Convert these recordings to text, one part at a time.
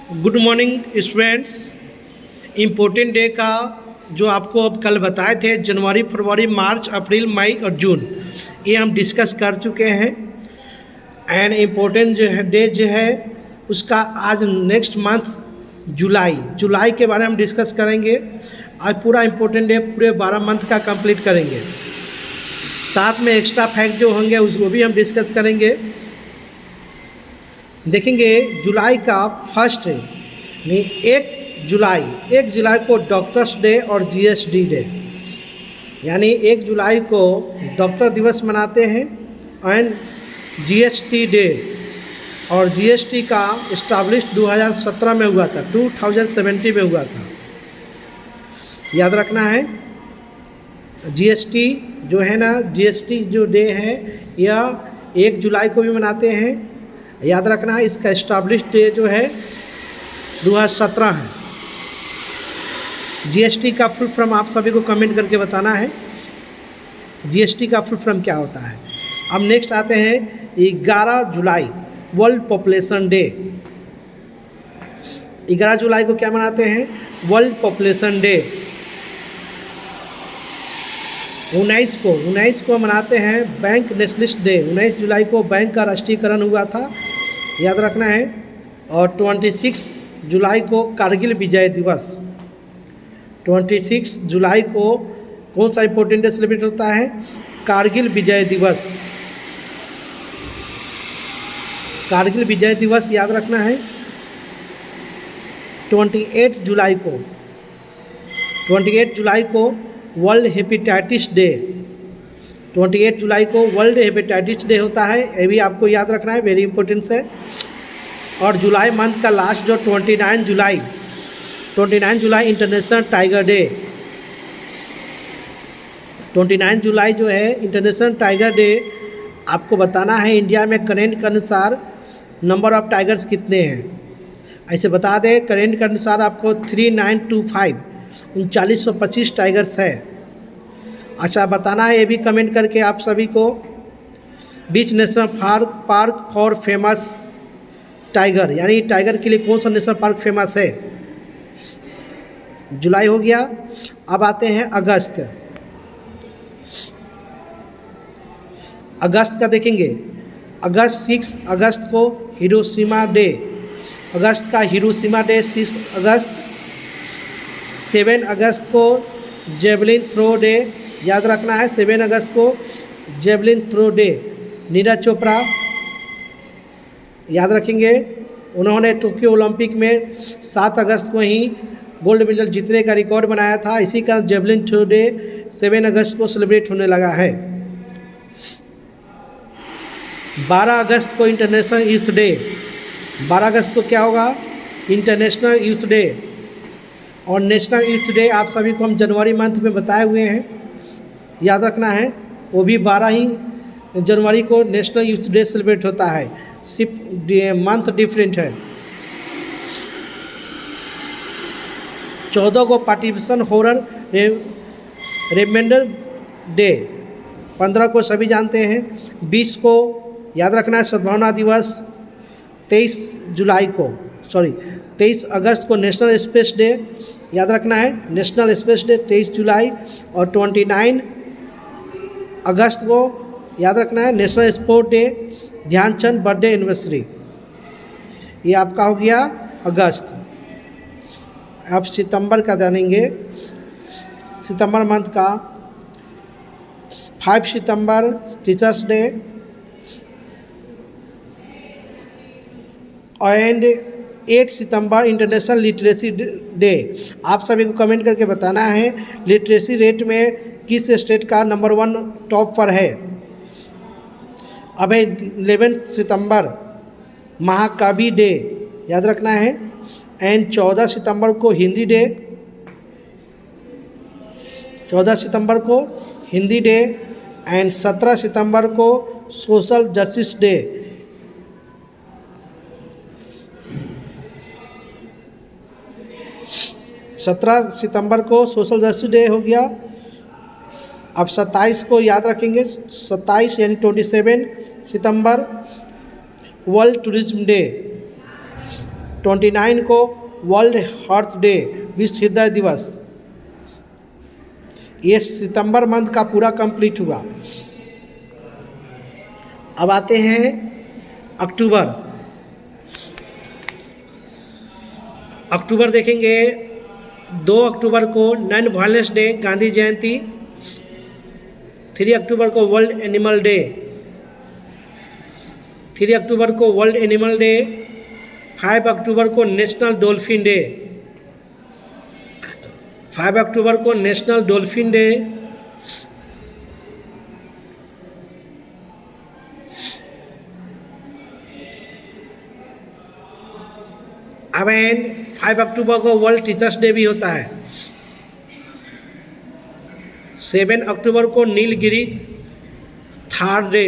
Good morning students. Important day का जो आपको अब कल बताए थे जनवरी, फरवरी, मार्च, अप्रैल, मई और जून, ये हम डिस्कस कर चुके हैं। एंड इम्पोर्टेंट जो है डे जो है उसका आज नेक्स्ट मंथ जुलाई के बारे में हम डिस्कस करेंगे। आज पूरा इम्पोर्टेंट डे पूरे 12 मंथ का कंप्लीट करेंगे। साथ में एक्स्ट्रा फैक्ट जो होंगे उसको भी हम डिस्कस करेंगे। देखेंगे जुलाई का फर्स्ट यानी 1 जुलाई को डॉक्टर्स डे और जीएसडी डे, यानी 1 जुलाई को डॉक्टर दिवस मनाते हैं एंड जीएसटी डे। और जीएसटी का इस्टाब्लिश 2017 में हुआ था, 2070 में हुआ था, याद रखना है। जीएसटी जो है ना, जीएसटी जो डे है यह 1 जुलाई को भी मनाते हैं, याद रखना है। इसका इस्टाब्लिश डे जो है 2017 है। जीएसटी का फुल फॉर्म आप सभी को कमेंट करके बताना है, जीएसटी का फुल फॉर्म क्या होता है। अब नेक्स्ट आते हैं 11 जुलाई वर्ल्ड पॉपुलेशन डे। 11 जुलाई को क्या मनाते हैं? World population day. 19 को मनाते हैं बैंक नेशनलिस्ट डे। 19 जुलाई को बैंक का राष्ट्रीयकरण हुआ था, याद रखना है। और 26 जुलाई को कारगिल विजय दिवस। 26 जुलाई को कौन सा इम्पोर्टेंट डे सेलिब्रेट होता है? कारगिल विजय दिवस। कारगिल विजय दिवस याद रखना है। 28 जुलाई को वर्ल्ड हेपेटाइटिस डे। 28 जुलाई को वर्ल्ड हेपेटाइटिस डे होता है, ये भी आपको याद रखना है, वेरी इंपॉर्टेंट है। और जुलाई मंथ का लास्ट जो 29 जुलाई इंटरनेशनल टाइगर डे। 29 जुलाई जो है इंटरनेशनल टाइगर डे। आपको बताना है इंडिया में करेंट के अनुसार नंबर ऑफ टाइगर्स कितने हैं। ऐसे बता दें, करेंट के अनुसार आपको 3925 3925 टाइगर्स है। अच्छा बताना है ये भी कमेंट करके आप सभी को। बीच national park for famous tiger, यानी टाइगर के लिए कौन सा नेशनल पार्क फेमस है? जुलाई हो गया। अब आते हैं अगस्त का देखेंगे। 6 अगस्त को हिरोशिमा डे। अगस्त का हिरोशिमा डे 6 अगस्त। 7 अगस्त को जेवलिन थ्रो डे, याद रखना है। 7 अगस्त को javelin throw day. Neeraj Chopra, याद रखेंगे, उन्होंने टोक्यो ओलंपिक में 7 अगस्त को ही गोल्ड मेडल जीतने का रिकॉर्ड बनाया था। इसी कारण जेवलिन थ्रो डे 7 अगस्त को सेलिब्रेट होने लगा है। 12 अगस्त को इंटरनेशनल यूथ डे। 12 अगस्त को क्या होगा? International youth day. और नेशनल यूथ डे आप सभी को हम जनवरी मंथ में बताए हुए हैं, याद रखना है। वो भी 12 ही जनवरी को नेशनल यूथ डे सेलिब्रेट होता है, सिर्फ मंथ डिफरेंट है। 14 को पार्टिसिपेशन हॉरर रिमेंबर डे। 15 को सभी जानते हैं। 20 को याद रखना है सद्भावना दिवस। 23 अगस्त को नेशनल स्पेस डे, याद रखना है, नेशनल स्पेस डे 23 जुलाई। और 29 अगस्त को याद रखना है national sport day, Dhyanchand birthday anniversary. ये आपका हो गया अगस्त। अब सितंबर का जानेंगे। सितंबर मंथ का 5 सितंबर टीचर्स डे एंड 8 सितंबर इंटरनेशनल लिटरेसी डे। आप सभी को कमेंट करके बताना है लिटरेसी रेट में किस स्टेट का नंबर 1 टॉप पर है। अब 11 सितंबर महाकवि डे, याद रखना है। एंड 14 सितंबर को हिंदी डे। 14 सितंबर को हिंदी डे एंड 17 सितंबर को सोशल जस्टिस डे। 17 सितंबर को सोशल जस्टिस डे हो गया। अब 27 को याद रखेंगे, 27 यानी 27 सितंबर वर्ल्ड टूरिज्म डे। 29 को वर्ल्ड हार्ट डे, विश्व हृदय दिवस। ये सितंबर मंथ का पूरा कंप्लीट हुआ। अब आते हैं अक्टूबर। अक्टूबर देखेंगे 2 अक्टूबर को नॉन वायलेंस डे, गांधी जयंती। 3 अक्टूबर को वर्ल्ड एनिमल डे। 3 अक्टूबर को वर्ल्ड एनिमल डे। 5 अक्टूबर को नेशनल डॉल्फिन डे। 5 अक्टूबर को नेशनल डॉल्फिन डे। अब 5 अक्टूबर को वर्ल्ड टीचर्स डे भी होता है। 7 अक्टूबर को नीलगिरी थर्ड डे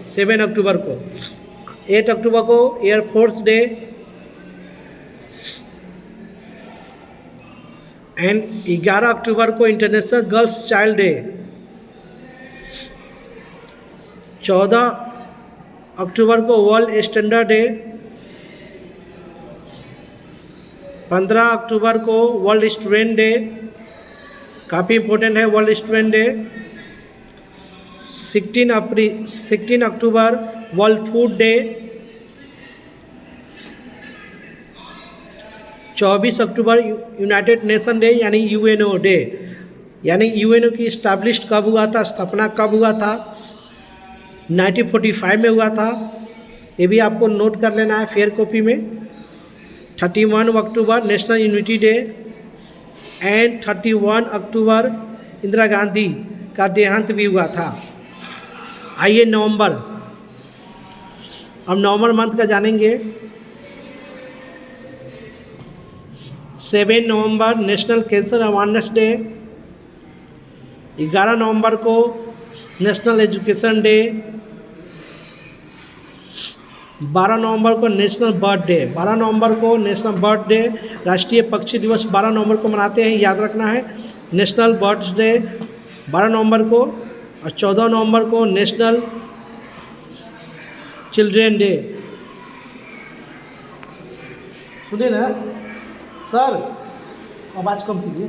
7 अक्टूबर को। 8 अक्टूबर को एयरफोर्स डे एंड 11 अक्टूबर को इंटरनेशनल गर्ल्स चाइल्ड डे। 14 अक्टूबर को वर्ल्ड स्टैंडर्ड डे। 15 अक्टूबर को वर्ल्ड स्टूडेंट डे, काफ़ी इम्पोर्टेंट है world student day. 16 October world food day. 24 अक्टूबर यूनाइटेड नेशन डे यानी यूएनओ डे, यानी यूएनओ की इस्टेब्लिश्ड कब हुआ था, स्थापना कब हुआ था, 1945 में हुआ था। ये भी आपको नोट कर लेना है फेयर कॉपी में। 31 अक्टूबर नेशनल यूनिटी डे एंड 31 अक्टूबर इंदिरा गांधी का देहांत भी हुआ था। आइए नवंबर। अब नवंबर मंथ का जानेंगे। 7 नवंबर नेशनल कैंसर अवेयरनेस डे। 11 नवंबर को नेशनल एजुकेशन डे। 12 नवंबर को नेशनल बर्ड डे। 12 नवंबर को नेशनल बर्ड डे, राष्ट्रीय पक्षी दिवस 12 नवंबर को मनाते हैं, याद रखना है। नेशनल बर्ड्स डे 12 नवंबर को। और 14 नवंबर को नेशनल चिल्ड्रेन डे। सुनिए ना सर, आवाज़ कम कीजिए।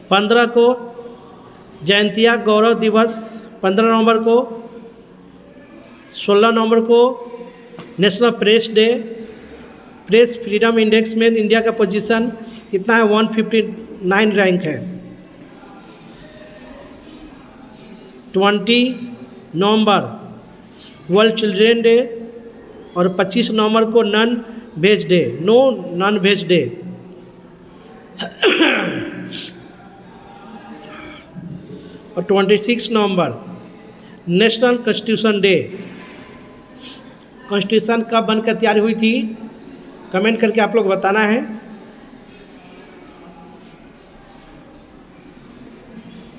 15 को जयंतिया गौरव दिवस 15 नवंबर को। 16 नवंबर को national press day. Press freedom index में इंडिया का पोजीशन कितना है, 159 रैंक है। 20 नवंबर वर्ल्ड चिल्ड्रेन डे और 25 नवंबर को non veg day, no non veg day. और 26 नवंबर नेशनल कॉन्स्टिट्यूशन डे। कॉन्स्टिट्यूशन कब बनकर तैयार हुई थी, कमेंट करके आप लोग बताना है।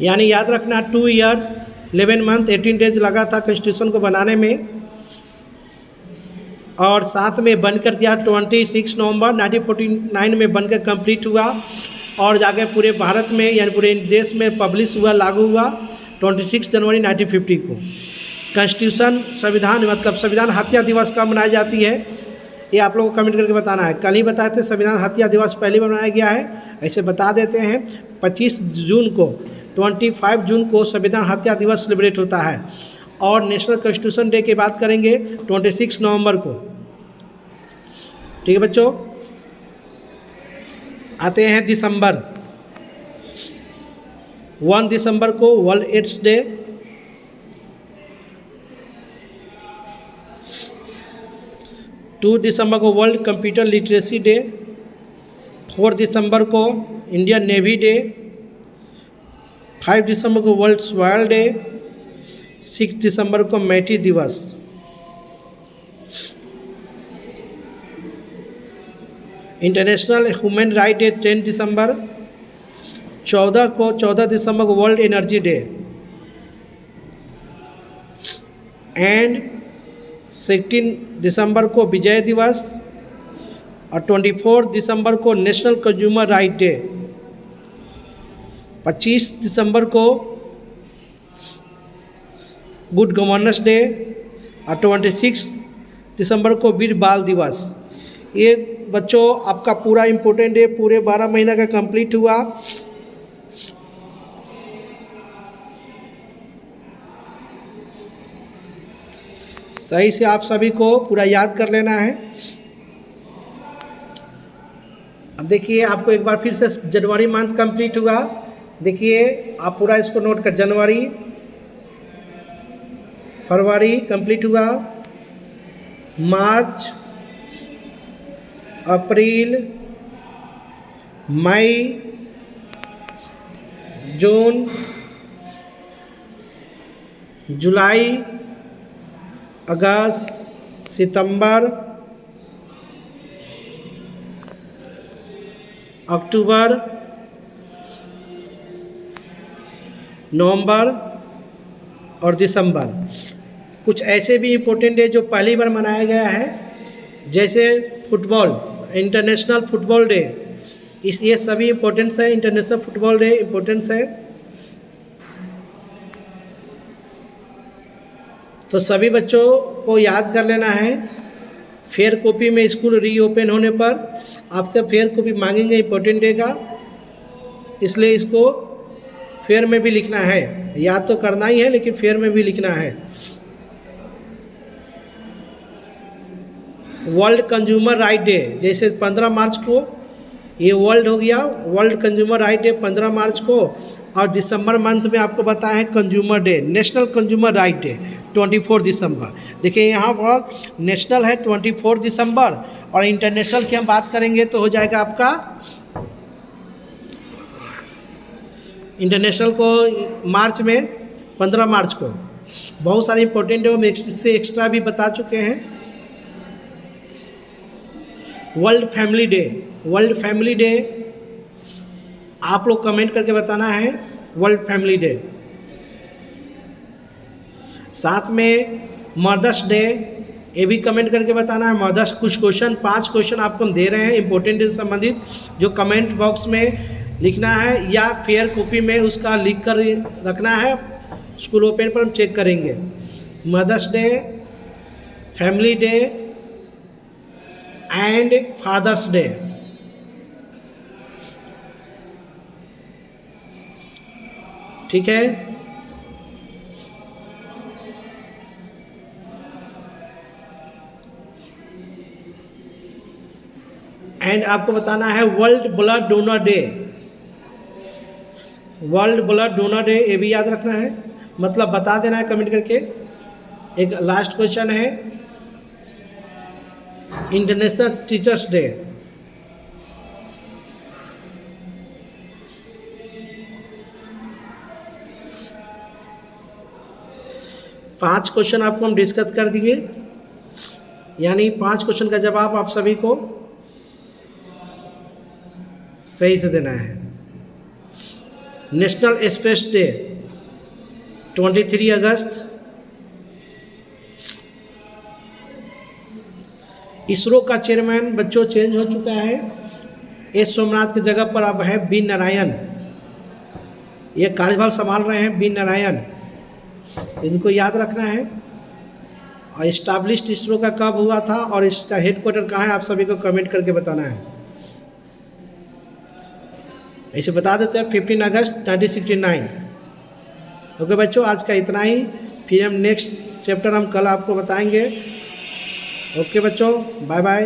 यानी याद रखना 2 ईयर्स 11 मंथ 18 डेज लगा था कॉन्स्टिट्यूशन को बनाने में। और साथ में बनकर तैयार 26 नवंबर 1949 में बनकर कंप्लीट हुआ और जाके पूरे भारत में यानी पूरे देश में पब्लिश हुआ, लागू हुआ 26 जनवरी 1950 को। कॉन्स्टिट्यूशन संविधान मतलब संविधान हत्या दिवस कब मनाई जाती है, ये आप लोगों को कमेंट करके बताना है। कल ही बताए थे संविधान हत्या दिवस पहली बार मनाया गया है, ऐसे बता देते हैं। 25 जून को 25 जून को संविधान हत्या दिवस सेलिब्रेट होता है। और नेशनल कॉन्स्टिट्यूशन डे की बात करेंगे 26 नवंबर को। ठीक है बच्चों, आते हैं दिसंबर। 1 दिसंबर को वर्ल्ड एड्स डे। 2 दिसंबर को वर्ल्ड कंप्यूटर लिटरेसी डे। 4 दिसंबर को इंडियन नेवी डे। 5 दिसंबर को वर्ल्ड सॉइल डे। 6 दिसंबर को मैटी दिवस। इंटरनेशनल ह्यूमन राइट डे 10 दिसंबर। 14 दिसंबर को वर्ल्ड एनर्जी डे। एंड 16 दिसंबर को विजय दिवस। और 24 दिसंबर को नेशनल कंज्यूमर राइट डे। 25 दिसंबर को गुड गवर्नेंस डे। और 26 दिसंबर को वीर बाल दिवस। ये बच्चों आपका पूरा इम्पोर्टेंट डे पूरे 12 महीना का कंप्लीट हुआ। सही से आप सभी को पूरा याद कर लेना है। अब देखिए आपको एक बार फिर से जनवरी मंथ कंप्लीट हुआ। देखिए आप पूरा इसको नोट कर, जनवरी, फरवरी कंप्लीट हुआ, मार्च, अप्रैल, मई, जून, जुलाई, अगस्त, सितंबर, अक्टूबर, नवंबर और दिसंबर। कुछ ऐसे भी इम्पोर्टेंट डे जो पहली बार मनाया गया है, जैसे फुटबॉल, इंटरनेशनल फुटबॉल डे। ये सभी इम्पोर्टेंस है। इंटरनेशनल फुटबॉल डे इम्पोर्टेंस है। तो सभी बच्चों को याद कर लेना है। फेयर कॉपी में स्कूल रीओपन होने पर आपसे फेयर कॉपी मांगेंगे इम्पोर्टेंट डे का, इसलिए इसको फेयर में भी लिखना है। याद तो करना ही है लेकिन फेयर में भी लिखना है। वर्ल्ड कंज्यूमर राइट डे, जैसे 15 मार्च को ये वर्ल्ड हो गया, वर्ल्ड कंज्यूमर राइट डे 15 मार्च को। और दिसंबर मंथ में आपको बताया है consumer day, national consumer right day 24 दिसंबर। देखिए यहाँ पर नेशनल है 24 दिसंबर और इंटरनेशनल की हम बात करेंगे तो हो जाएगा आपका इंटरनेशनल को मार्च में 15 मार्च को। बहुत सारे इंपॉर्टेंट है, हम इससे एक्स्ट्रा भी बता चुके हैं। World family day, world family day आप लोग कमेंट करके बताना है वर्ल्ड फैमिली डे। साथ में मदर्स डे, ये भी कमेंट करके बताना है मदर्स। कुछ क्वेश्चन 5 क्वेश्चन आपको हम दे रहे हैं इंपॉर्टेंट डे से संबंधित, जो कमेंट बॉक्स में लिखना है या फेयर कॉपी में उसका लिख कर रखना है। स्कूल ओपन पर हम चेक करेंगे। Mother's day, family day and father's day. ठीक है, एंड आपको बताना है world blood donor day, world blood donor day, ये भी याद रखना है, मतलब बता देना है कमेंट करके। एक लास्ट क्वेश्चन है इंटरनेशनल टीचर्स डे। पांच क्वेश्चन आपको हम डिस्कस कर दिए, यानी 5 क्वेश्चन का जवाब आप सभी को सही से देना है। नेशनल स्पेस डे 23 अगस्त। इसरो का चेयरमैन बच्चों चेंज हो चुका है। एस सोमनाथ की जगह पर अब है बी नारायण, ये कार्यभार संभाल रहे हैं बी नारायण, तो इनको याद रखना है। और इस्टाब्लिश्ड इसरो का कब हुआ था और इसका हेडक्वार्टर कहाँ है आप सभी को कमेंट करके बताना है। ऐसे बता देते हैं 15 अगस्त 1969। ओके बच्चों, आज का इतना ही, फिर हम नेक्स्ट चैप्टर हम कल आपको बताएंगे। ओके बच्चों, बाय बाय।